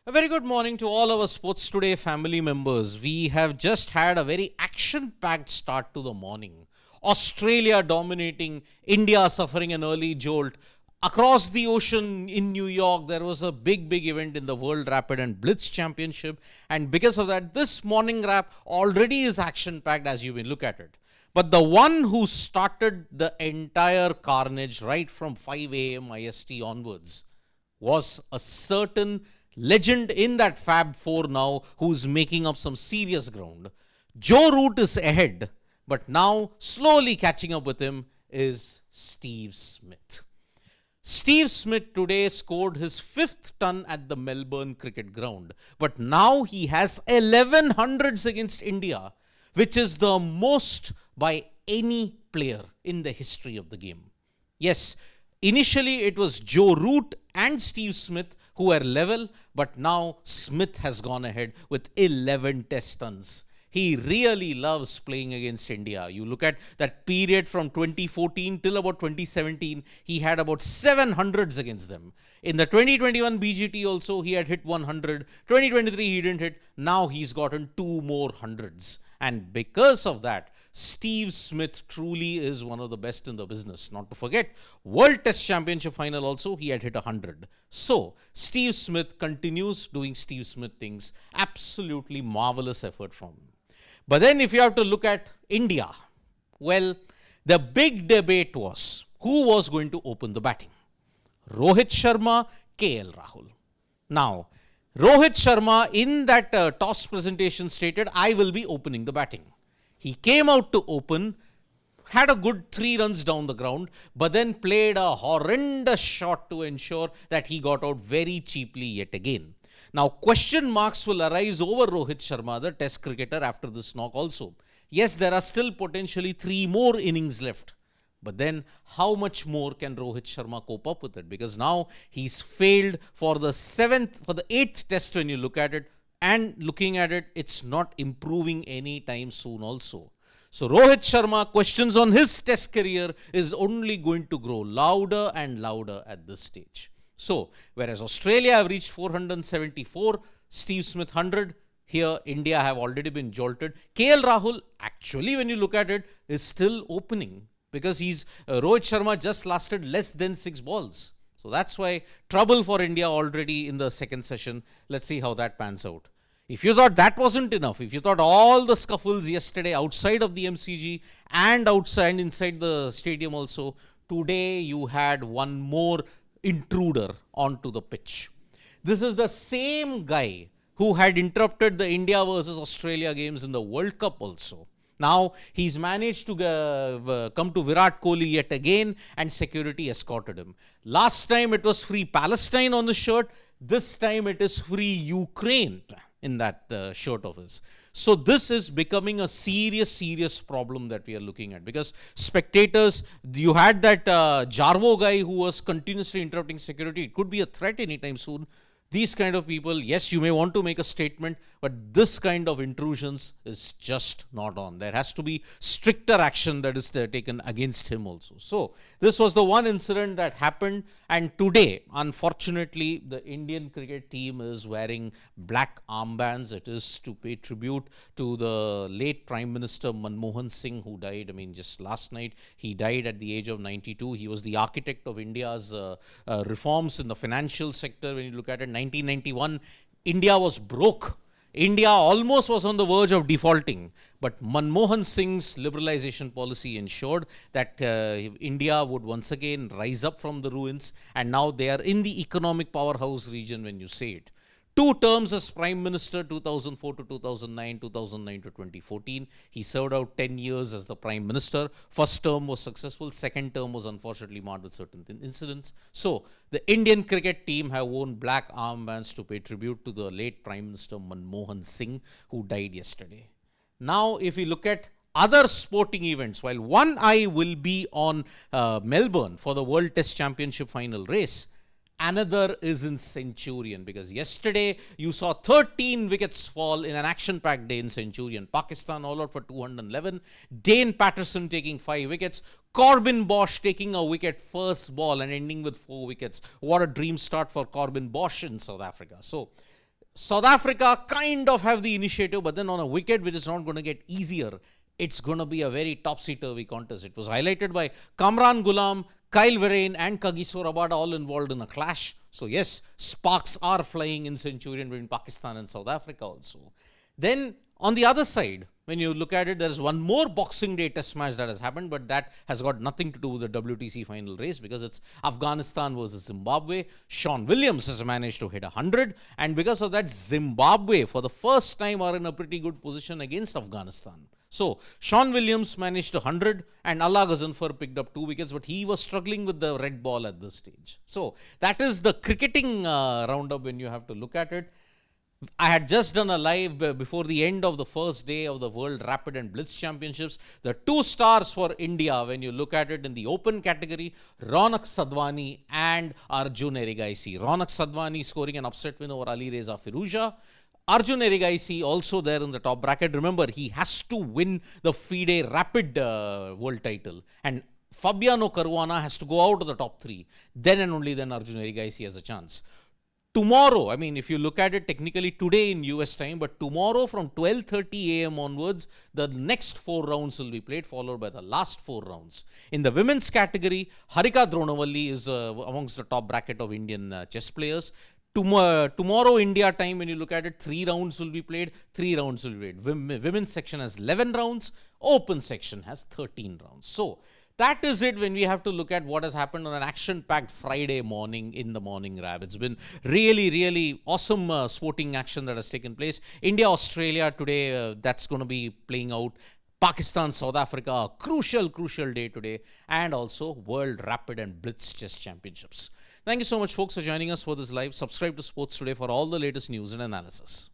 A very good morning to all our Sports Today family members. We have just had a very action-packed start to the morning. Australia dominating, India suffering an early jolt. Across the ocean in New York, there was a big event in the World Rapid and Blitz Championship. And because of that, this morning wrap already is action-packed as you will look at it. But the one who started the entire carnage right from 5 a.m. IST onwards was a certain legend in that Fab Four now who's making up some serious ground. Joe Root is ahead, but now slowly catching up with him is Steve Smith. Steve Smith today scored his 5th ton at the Melbourne cricket ground, but now he has 11 hundreds against India, which is the most by any player in the history of the game. Yes, initially it was Joe Root and Steve Smith who were level, but now Smith has gone ahead with 11 test runs. He really loves playing against India. You look at that period from 2014 till about 2017, he had about 700s against them. In the 2021 BGT also, he had hit 100. 2023, he didn't hit. Now he's gotten 2 more hundreds. And because of that, Steve Smith truly is one of the best in the business. Not to forget, World Test Championship final also, he had hit 100. So, Steve Smith continues doing Steve Smith things. Absolutely marvelous effort from him. But then if you have to look at India, well, the big debate was who was going to open the batting. Rohit Sharma, KL Rahul. Now, Rohit Sharma in that toss presentation stated, I will be opening the batting. He came out to open, had a good 3 runs down the ground, but then played a horrendous shot to ensure that he got out very cheaply yet again. Now, question marks will arise over Rohit Sharma, the test cricketer, after this knock also. Yes, there are still potentially 3 more innings left. But then, how much more can Rohit Sharma cope up with it? Because now he's failed for the 8th test when you look at it. And looking at it, it's not improving anytime soon also. So Rohit Sharma, questions on his test career is only going to grow louder and louder at this stage. So, whereas Australia have reached 474, Steve Smith 100, here India have already been jolted. KL Rahul, actually when you look at it, is still opening. Because Rohit Sharma just lasted less than 6 balls. So that's why trouble for India already in the second session. Let's see how that pans out. If you thought that wasn't enough, if you thought all the scuffles yesterday outside of the MCG and outside inside the stadium also, today you had one more intruder onto the pitch. This is the same guy who had interrupted the India versus Australia games in the World Cup also. Now, he's managed to come to Virat Kohli yet again and security escorted him. Last time it was Free Palestine on the shirt. This time it is Free Ukraine in that shirt of his. So this is becoming a serious problem that we are looking at. Because spectators, you had that Jarvo guy who was continuously interrupting security. It could be a threat anytime soon. These kind of people, yes, you may want to make a statement, but this kind of intrusions is just not on. There has to be stricter action that is taken against him also. So, this was the one incident that happened, and today, unfortunately, the Indian cricket team is wearing black armbands. It is to pay tribute to the late Prime Minister Manmohan Singh, who died, just last night. He died at the age of 92. He was the architect of India's reforms in the financial sector. When you look at it, 1991, India was broke. India almost was on the verge of defaulting. But Manmohan Singh's liberalization policy ensured that India would once again rise up from the ruins. And now they are in the economic powerhouse region when you say it. 2 terms as Prime Minister, 2004 to 2009, 2009 to 2014. He served out 10 years as the Prime Minister. First term was successful. Second term was unfortunately marred with certain incidents. So, the Indian cricket team have worn black armbands to pay tribute to the late Prime Minister Manmohan Singh, who died yesterday. Now, if we look at other sporting events, while one eye will be on Melbourne for the World Test Championship final race, another is in Centurion, because yesterday you saw 13 wickets fall in an action-packed day in Centurion. Pakistan all out for 211. Dane Patterson taking 5 wickets. Corbin Bosch taking a wicket first ball and ending with 4 wickets. What a dream start for Corbin Bosch in South Africa. So, South Africa kind of have the initiative, but then on a wicket which is not going to get easier, it's going to be a very topsy-turvy contest. It was highlighted by Kamran Ghulam, Kyle Verreynne and Kagiso Rabada all involved in a clash. So yes, sparks are flying in Centurion between Pakistan and South Africa also. Then on the other side, when you look at it, there is one more Boxing Day test match that has happened, but that has got nothing to do with the WTC final race because it's Afghanistan versus Zimbabwe. Sean Williams has managed to hit 100, and because of that, Zimbabwe for the first time are in a pretty good position against Afghanistan. So Sean Williams managed 100 and Allah Ghazanfar picked up 2 wickets, but he was struggling with the red ball at this stage. So that is the cricketing roundup when you have to look at it. I had just done a live before the end of the first day of the World Rapid and Blitz Championships. The 2 stars for India, when you look at it in the open category, Raunak Sadhwani and Arjun Erigaisi. Raunak Sadhwani scoring an upset win over Ali Reza Firouzja. Arjun Erigaisi also there in the top bracket. Remember, he has to win the FIDE Rapid World title. And Fabiano Caruana has to go out of the top 3. Then and only then Arjun Erigaisi has a chance. Tomorrow, I mean, if you look at it technically today in US time, but tomorrow from 12:30 a.m. onwards, the next 4 rounds will be played, followed by the last 4 rounds. In the women's category, Harika Dronavalli is amongst the top bracket of Indian chess players. Tomorrow India time, when you look at it, 3 rounds will be played, 3 rounds will be played. Women's section has 11 rounds, open section has 13 rounds. So that is it when we have to look at what has happened on an action-packed Friday morning in the morning wrap. It's been really, really awesome sporting action that has taken place. India-Australia today, that's going to be playing out. Pakistan, South Africa, a crucial day today. And also World Rapid and Blitz Chess Championships. Thank you so much, folks, for joining us for this live. Subscribe to Sports Today for all the latest news and analysis.